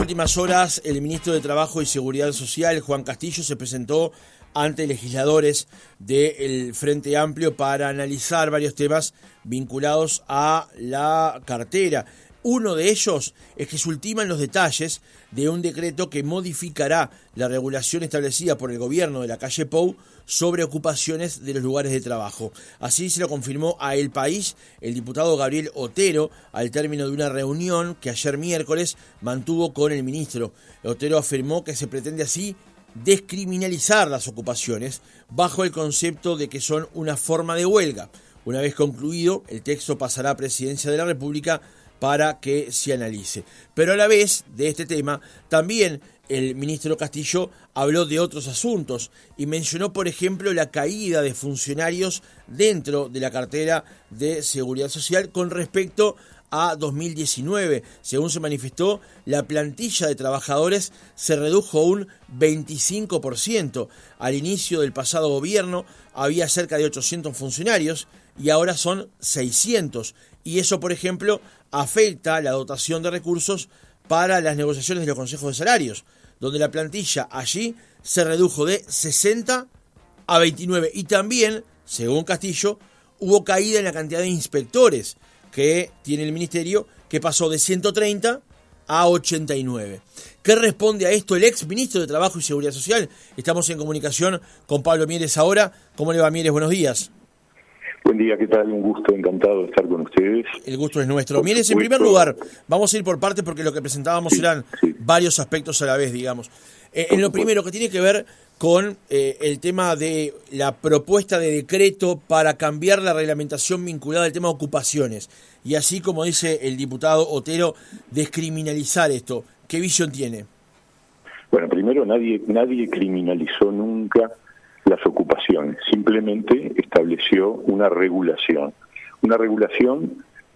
últimas horas, el ministro de Trabajo y Seguridad Social, Juan Castillo, se presentó ante legisladores del Frente Amplio para analizar varios temas vinculados a la cartera. Uno de ellos es que se ultiman los detalles de un decreto que modificará la regulación establecida por el gobierno de la calle Pou sobre ocupaciones de los lugares de trabajo. Así se lo confirmó a El País el diputado Gabriel Otero al término de una reunión que ayer miércoles mantuvo con el ministro. Otero afirmó que se pretende así descriminalizar las ocupaciones bajo el concepto de que son una forma de huelga. Una vez concluido, el texto pasará a Presidencia de la República para que se analice. Pero a la vez de este tema, también el ministro Castillo habló de otros asuntos y mencionó, por ejemplo, la caída de funcionarios dentro de la cartera de Seguridad Social con respecto a 2019. Según se manifestó, la plantilla de trabajadores se redujo un 25%. Al inicio del pasado gobierno había cerca de 800 funcionarios y ahora son 600. Y eso, por ejemplo, afecta la dotación de recursos para las negociaciones de los consejos de salarios, donde la plantilla allí se redujo de 60 a 29. Y también, según Castillo, hubo caída en la cantidad de inspectores que tiene el ministerio, que pasó de 130 a 89. ¿Qué responde a esto el ex ministro de Trabajo y Seguridad Social? Estamos en comunicación con Pablo Mieres ahora. ¿Cómo le va, Mieres? Buenos días. Buen día, ¿qué tal? Un gusto, encantado de estar con ustedes. El gusto es nuestro. Mieres, en primer lugar, vamos a ir por partes porque lo que presentábamos eran varios aspectos a la vez, digamos. En lo primero, que tiene que ver con el tema de la propuesta de decreto para cambiar la reglamentación vinculada al tema de ocupaciones. Y así, como dice el diputado Otero, descriminalizar esto. ¿Qué visión tiene? Bueno, primero, nadie criminalizó nunca las ocupaciones, simplemente estableció una regulación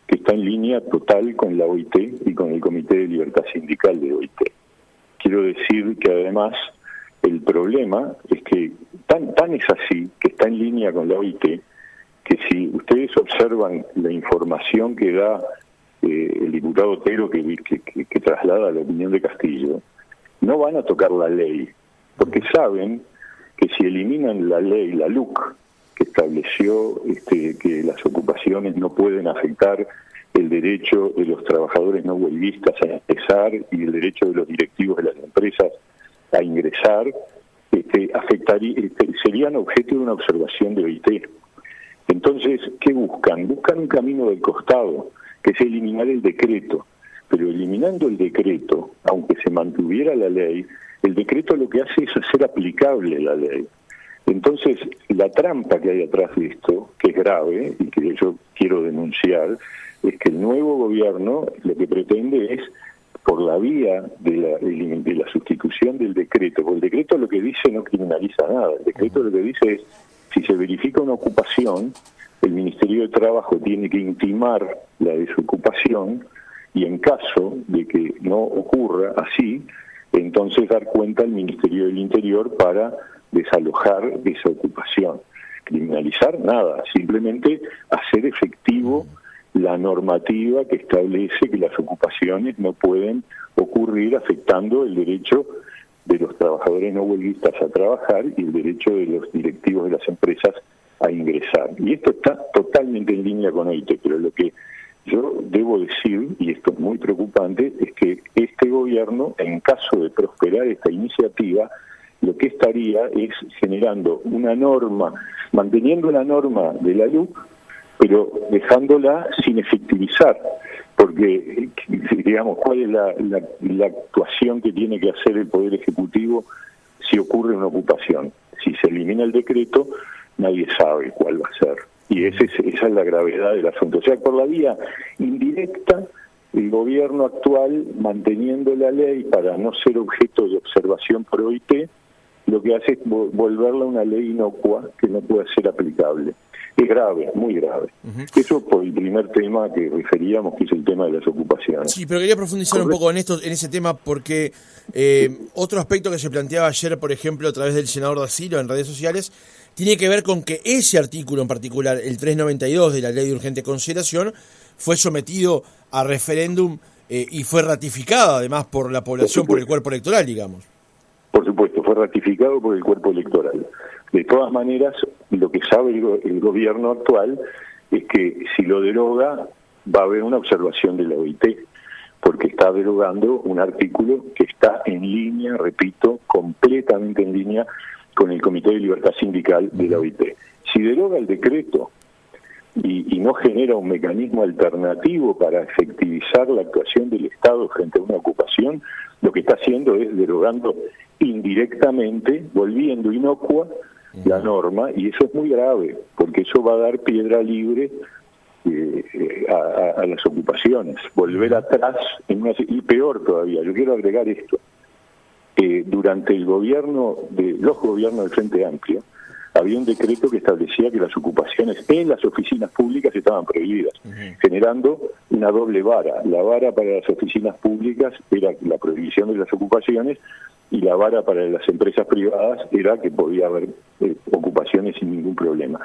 que está en línea total con la OIT y con el Comité de Libertad Sindical de OIT. Quiero decir que además el problema es que tan es así, que está en línea con la OIT, que si ustedes observan la información que da el diputado Otero que traslada la opinión de Castillo, no van a tocar la ley, porque saben que si eliminan la ley, la LUC, que estableció que las ocupaciones no pueden afectar el derecho de los trabajadores no huelguistas a ingresar y el derecho de los directivos de las empresas a ingresar, serían objeto de una observación de OIT. Entonces, ¿qué buscan? Buscan un camino del costado, que es eliminar el decreto. Pero eliminando el decreto, aunque se mantuviera la ley, el decreto lo que hace es hacer aplicable la ley. Entonces, la trampa que hay atrás de esto, que es grave y que yo quiero denunciar, es que el nuevo gobierno lo que pretende es, por la vía de la sustitución del decreto, porque el decreto lo que dice no criminaliza nada, el decreto lo que dice es, si se verifica una ocupación, el Ministerio de Trabajo tiene que intimar la desocupación y en caso de que no ocurra así, entonces dar cuenta al Ministerio del Interior para desalojar esa ocupación. Criminalizar nada, simplemente hacer efectivo la normativa que establece que las ocupaciones no pueden ocurrir afectando el derecho de los trabajadores no huelguistas a trabajar y el derecho de los directivos de las empresas a ingresar. Y esto está totalmente en línea con OIT, pero lo que yo debo decir, y esto es muy preocupante, es que este gobierno, en caso de prosperar esta iniciativa, lo que estaría es generando una norma, manteniendo la norma de la LUC, pero dejándola sin efectivizar, porque, digamos, ¿cuál es la actuación que tiene que hacer el Poder Ejecutivo si ocurre una ocupación? Si se elimina el decreto, nadie sabe cuál va a ser. Y esa es la gravedad del asunto. O sea, por la vía indirecta, el gobierno actual, manteniendo la ley para no ser objeto de observación por OIT, lo que hace es volverla una ley inocua que no puede ser aplicable. Es grave, muy grave. Eso por el primer tema que referíamos, que es el tema de las ocupaciones. Sí, pero quería profundizar un poco en ese tema porque otro aspecto que se planteaba ayer, por ejemplo, a través del senador Dacilo en redes sociales, tiene que ver con que ese artículo en particular, el 392 de la Ley de Urgente Consideración, fue sometido a referéndum y fue ratificada además por la población, por el cuerpo electoral, digamos. Por supuesto, fue ratificado por el cuerpo electoral. De todas maneras, lo que sabe el gobierno actual es que si lo deroga va a haber una observación de la OIT, porque está derogando un artículo que está en línea, repito, completamente en línea con el Comité de Libertad Sindical de la OIT. Si deroga el decreto y no genera un mecanismo alternativo para efectivizar la actuación del Estado frente a una ocupación, lo que está haciendo es derogando indirectamente, volviendo inocua la norma, y eso es muy grave, porque eso va a dar piedra libre a las ocupaciones, volver atrás, y peor todavía, yo quiero agregar esto, durante los gobiernos del Frente Amplio, había un decreto que establecía que las ocupaciones en las oficinas públicas estaban prohibidas, generando una doble vara. La vara para las oficinas públicas era la prohibición de las ocupaciones, y la vara para las empresas privadas era que podía haber ocupaciones sin ningún problema.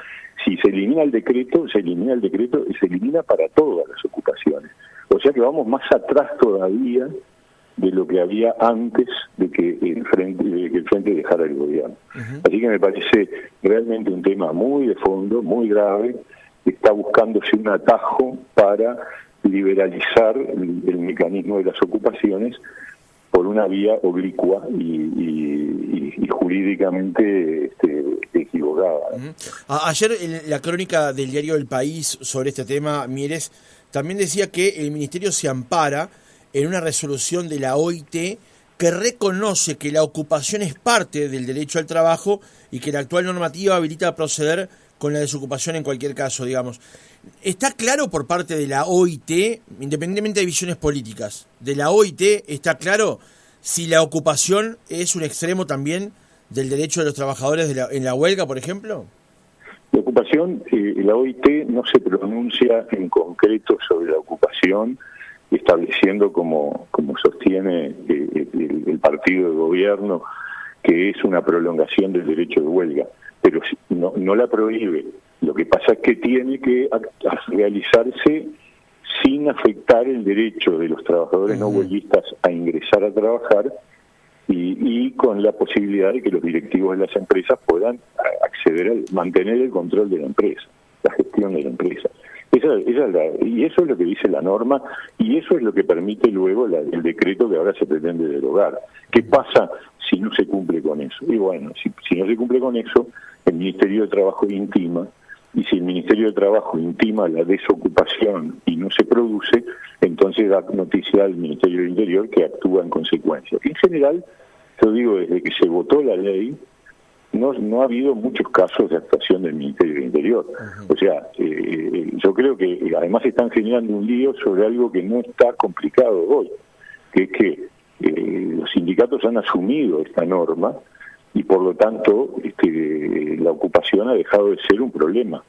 Si se elimina el decreto y se elimina para todas las ocupaciones. O sea que vamos más atrás todavía de lo que había antes de que el Frente dejara el gobierno. Así que me parece realmente un tema muy de fondo, muy grave. Está buscándose un atajo para liberalizar el mecanismo de las ocupaciones por una vía oblicua y jurídicamente equivocada. Ayer en la crónica del diario El País sobre este tema, Mieres, también decía que el Ministerio se ampara en una resolución de la OIT que reconoce que la ocupación es parte del derecho al trabajo y que la actual normativa habilita a proceder con la desocupación en cualquier caso, digamos. ¿Está claro por parte de la OIT, independientemente de visiones políticas, de la OIT está claro si la ocupación es un extremo también del derecho de los trabajadores en la huelga, por ejemplo? La ocupación, la OIT no se pronuncia en concreto sobre la ocupación, estableciendo como sostiene el partido de gobierno que es una prolongación del derecho de huelga, pero no la prohíbe. Lo que pasa es que tiene que realizarse sin afectar el derecho de los trabajadores no huelguistas a ingresar a trabajar y con la posibilidad de que los directivos de las empresas puedan acceder a mantener el control de la empresa, la gestión de la empresa. Y eso es lo que dice la norma, y eso es lo que permite luego el decreto que ahora se pretende derogar. ¿Qué pasa si no se cumple con eso? Y bueno, si no se cumple con eso, el Ministerio de Trabajo intima, y si el Ministerio de Trabajo intima la desocupación y no se produce, entonces da noticia al Ministerio del Interior, que actúa en consecuencia. En general, yo digo, desde que se votó la ley, no ha habido muchos casos de actuación del Ministerio del Interior. O sea, yo creo que además están generando un lío sobre algo que no está complicado hoy, que es que los sindicatos han asumido esta norma y por lo tanto la ocupación ha dejado de ser un problema.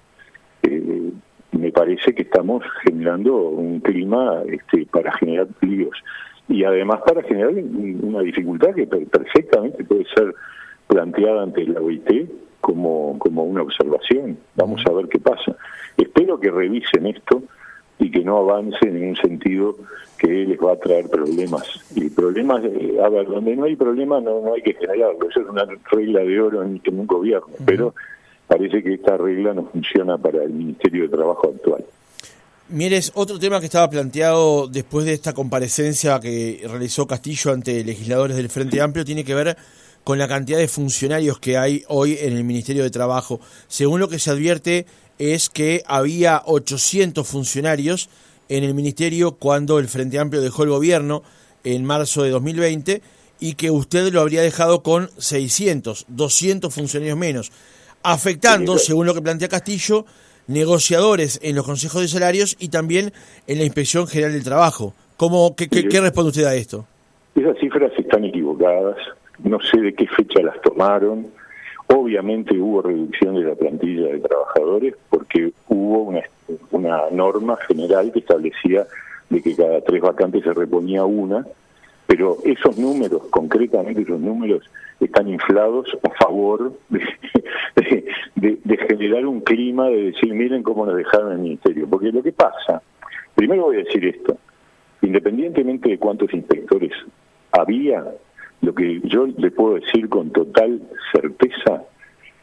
Me parece que estamos generando un clima para generar líos y además para generar una dificultad que perfectamente puede ser planteada ante la OIT como una observación. Vamos a ver qué pasa. Espero que revisen esto y que no avancen en un sentido que les va a traer problemas. Y problemas, a ver, donde no hay problema no hay que generarlo. Eso es una regla de oro en un gobierno, pero parece que esta regla no funciona para el Ministerio de Trabajo actual. Mieres, otro tema que estaba planteado después de esta comparecencia que realizó Castillo ante legisladores del Frente Amplio tiene que ver con la cantidad de funcionarios que hay hoy en el Ministerio de Trabajo. Según lo que se advierte es que había 800 funcionarios en el Ministerio cuando el Frente Amplio dejó el gobierno en marzo de 2020 y que usted lo habría dejado con 200 funcionarios menos, afectando, según lo que plantea Castillo, negociadores en los consejos de salarios y también en la Inspección General del Trabajo. ¿Qué responde usted a esto? Esas cifras están equivocadas. No sé de qué fecha las tomaron. Obviamente hubo reducción de la plantilla de trabajadores porque hubo una norma general que establecía de que cada 3 vacantes se reponía una, pero esos números, concretamente esos números, están inflados a favor de generar un clima de decir, miren cómo nos dejaron en el Ministerio. Porque lo que pasa, primero voy a decir esto, Independientemente de cuántos inspectores había, lo que yo le puedo decir con total certeza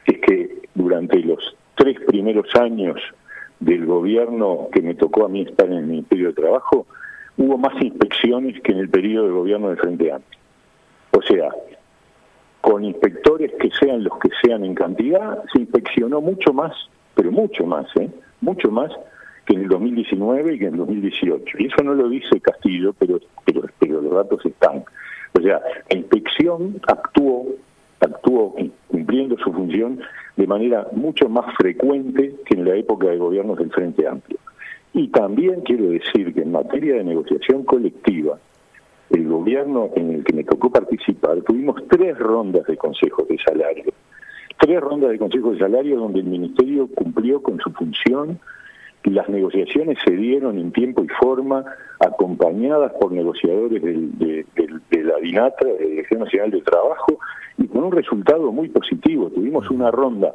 es que durante los 3 primeros años del gobierno que me tocó a mí estar en el Ministerio de Trabajo, hubo más inspecciones que en el periodo de gobierno del Frente Amplio. O sea, con inspectores que sean los que sean en cantidad, se inspeccionó mucho más, pero mucho más que en el 2019 y que en el 2018. Y eso no lo dice Castillo, pero los datos están. O sea, la inspección actuó cumpliendo su función de manera mucho más frecuente que en la época de gobiernos del Frente Amplio. Y también quiero decir que en materia de negociación colectiva, el gobierno en el que me tocó participar, tuvimos 3 rondas de consejos de salario. 3 rondas de consejos de salario donde el Ministerio cumplió con su función. Las negociaciones se dieron en tiempo y forma, acompañadas por negociadores de la DINATRA, de la Dirección Nacional del Trabajo, y con un resultado muy positivo. Tuvimos una ronda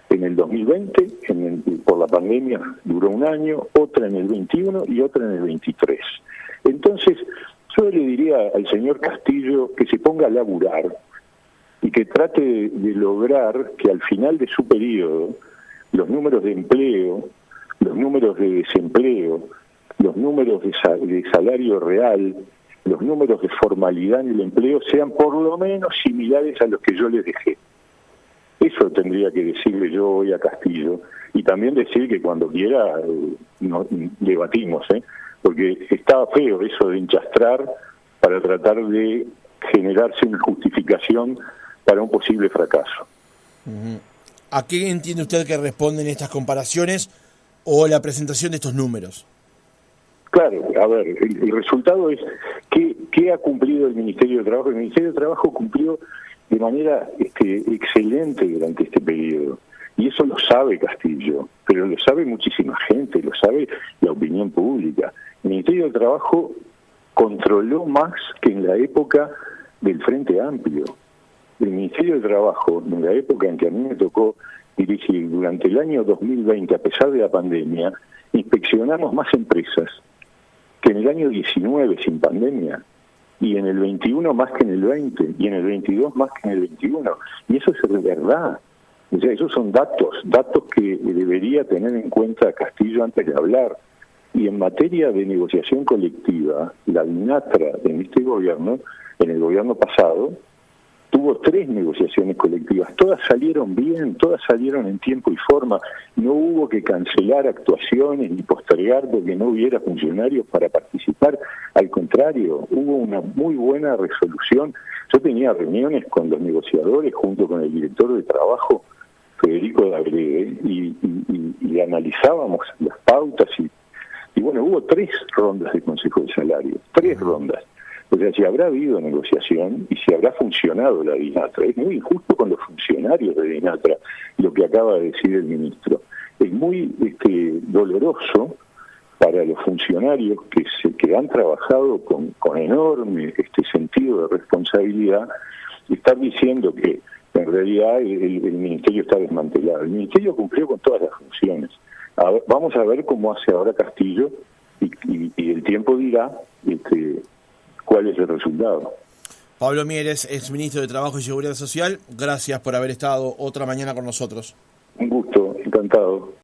en el 2020, por la pandemia duró un año, otra en el 21 y otra en el 23. Entonces, yo le diría al señor Castillo que se ponga a laburar y que trate de lograr que al final de su periodo los números de empleo, los números de desempleo, los números de salario real, los números de formalidad en el empleo sean por lo menos similares a los que yo les dejé. Eso tendría que decirle yo hoy a Castillo, y también decir que cuando quiera debatimos, porque estaba feo eso de enchastrar para tratar de generarse una justificación para un posible fracaso. ¿A qué entiende usted que responden estas comparaciones o la presentación de estos números? Claro, a ver, el resultado es ¿qué ha cumplido el Ministerio de Trabajo? El Ministerio de Trabajo cumplió de manera excelente durante este periodo. Y eso lo sabe Castillo, pero lo sabe muchísima gente, lo sabe la opinión pública. El Ministerio de Trabajo controló más que en la época del Frente Amplio. El Ministerio de Trabajo, en la época en que a mí me tocó dirigir, durante el año 2020, a pesar de la pandemia, inspeccionamos más empresas que en el año 19 sin pandemia, y en el 21 más que en el 20, y en el 22 más que en el 21. Y eso es verdad. O sea, esos son datos que debería tener en cuenta Castillo antes de hablar. Y en materia de negociación colectiva, la DINATRA en este gobierno, en el gobierno pasado, tuvo 3 negociaciones colectivas, todas salieron bien, todas salieron en tiempo y forma, no hubo que cancelar actuaciones ni postergar porque no hubiera funcionarios para participar, al contrario, hubo una muy buena resolución. Yo tenía reuniones con los negociadores junto con el director de trabajo, Federico Dabrede, y analizábamos las pautas y bueno, hubo 3 rondas de consejo de salario, 3 rondas. O sea, si habrá habido negociación y si habrá funcionado la DINATRA. Es muy injusto con los funcionarios de DINATRA lo que acaba de decir el ministro. Es muy doloroso para los funcionarios que han trabajado con enorme sentido de responsabilidad estar diciendo que en realidad el ministerio está desmantelado. El ministerio cumplió con todas las funciones. Vamos a ver cómo hace ahora Castillo y el tiempo dirá cuál es el resultado. Pablo Mieres, exministro de Trabajo y Seguridad Social, gracias por haber estado otra mañana con nosotros. Un gusto, encantado.